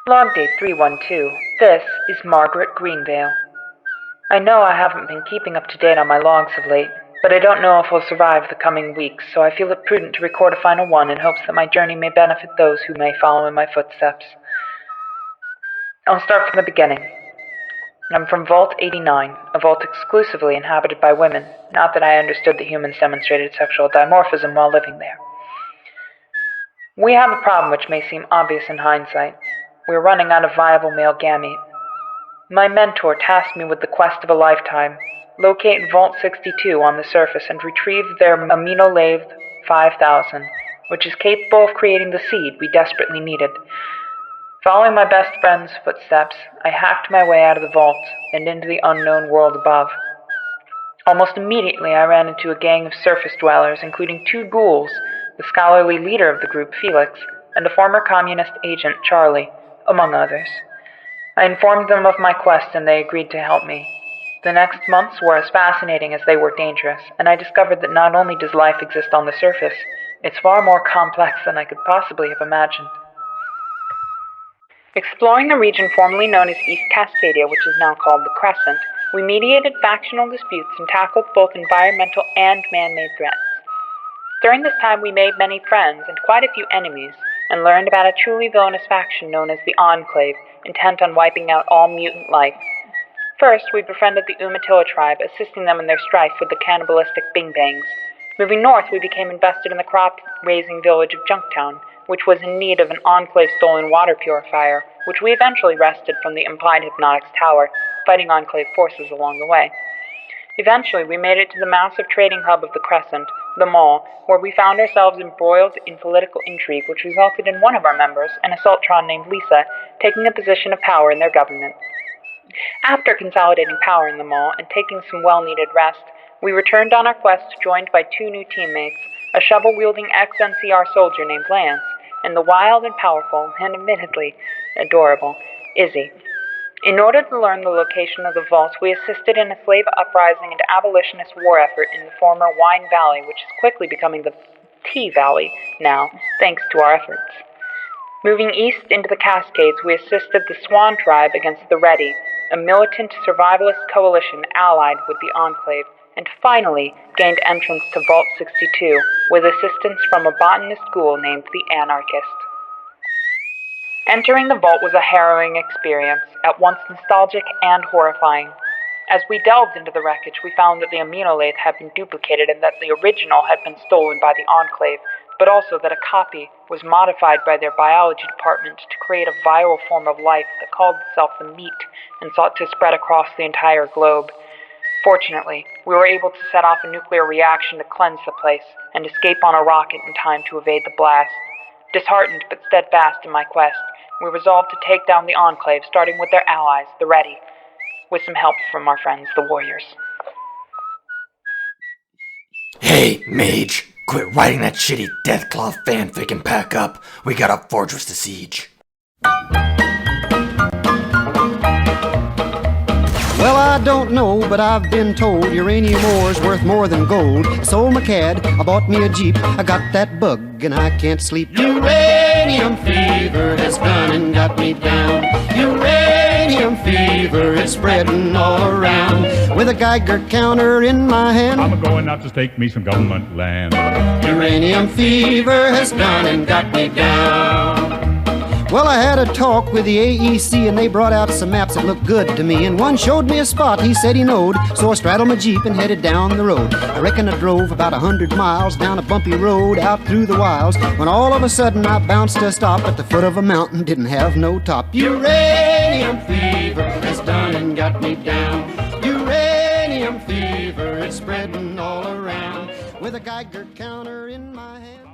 Log date 312. This is Margaret Greenvale. I know I haven't been keeping up to date on my logs of late, but I don't know if I'll survive the coming weeks, so I feel it prudent to record a final one in hopes that my journey may benefit those who may follow in my footsteps. I'll start from the beginning. I'm from Vault 89, a vault exclusively inhabited by women, not that I understood that humans demonstrated sexual dimorphism while living there. We have a problem which may seem obvious in hindsight. We're running out of viable male gamete. My mentor tasked me with the quest of a lifetime: locate Vault 62 on the surface and retrieve their amino-lathe 5000, which is capable of creating the seed we desperately needed. Following my best friend's footsteps, I hacked my way out of the vault and into the unknown world above. Almost immediately I ran into a gang of surface dwellers, including 2 ghouls, the scholarly leader of the group, Felix, and a former communist agent, Charlie, among others. I informed them of my quest and they agreed to help me. The next months were as fascinating as they were dangerous, and I discovered that not only does life exist on the surface, it's far more complex than I could possibly have imagined. Exploring the region formerly known as East Cascadia, which is now called the Crescent, we mediated factional disputes and tackled both environmental and man-made threats. During this time we made many friends and quite a few enemies, and learned about a truly villainous faction known as the Enclave, intent on wiping out all mutant life. First, we befriended the Umatilla tribe, assisting them in their strife with the cannibalistic Bing Bangs. Moving north, we became invested in the crop-raising village of Junktown, which was in need of an Enclave-stolen water purifier, which we eventually wrested from the implied Hypnotics Tower, fighting Enclave forces along the way. Eventually, we made it to the massive trading hub of the Crescent, the Mall, where we found ourselves embroiled in political intrigue which resulted in one of our members, an assaultron named Lisa, taking a position of power in their government. After consolidating power in the Mall and taking some well-needed rest, we returned on our quest, joined by 2 new teammates, a shovel-wielding ex-NCR soldier named Lance, and the wild and powerful, and admittedly adorable, Izzy. In order to learn the location of the vault, we assisted in a slave uprising and abolitionist war effort in the former Wine Valley, which is quickly becoming the Tea Valley now, thanks to our efforts. Moving east into the Cascades, we assisted the Swan tribe against the Ready, a militant survivalist coalition allied with the Enclave, and finally gained entrance to Vault 62 with assistance from a botanist ghoul named the Anarchist. Entering the vault was a harrowing experience, at once nostalgic and horrifying. As we delved into the wreckage, we found that the amino-lathe had been duplicated and that the original had been stolen by the Enclave, but also that a copy was modified by their biology department to create a viral form of life that called itself the Meat and sought to spread across the entire globe. Fortunately, we were able to set off a nuclear reaction to cleanse the place and escape on a rocket in time to evade the blast. Disheartened but steadfast in my quest, we resolved to take down the Enclave, starting with their allies, the Ready, with some help from our friends, the Warriors. Hey, Mage, quit writing that shitty Deathclaw fanfic and pack up. We got a fortress to siege. Well, I don't know, but I've been told uranium ore's worth more than gold. Sold my cad, I bought me a Jeep, I got that bug and I can't sleep. Uranium fever has gone and got me down. Uranium fever is spreading all around. With a Geiger counter in my hand, I'm going out to stake me some government land. uranium fever has gone and got me down. Well, I had a talk with the AEC and they brought out some maps that looked good to me. And one showed me a spot he said he knowed, so I straddled my Jeep and headed down the road. I reckon I drove about 100 miles down a bumpy road out through the wilds, when all of a sudden I bounced to a stop at the foot of a mountain, didn't have no top. Uranium fever has done and got me down. Uranium fever is spreading all around. With a Geiger counter in my hand.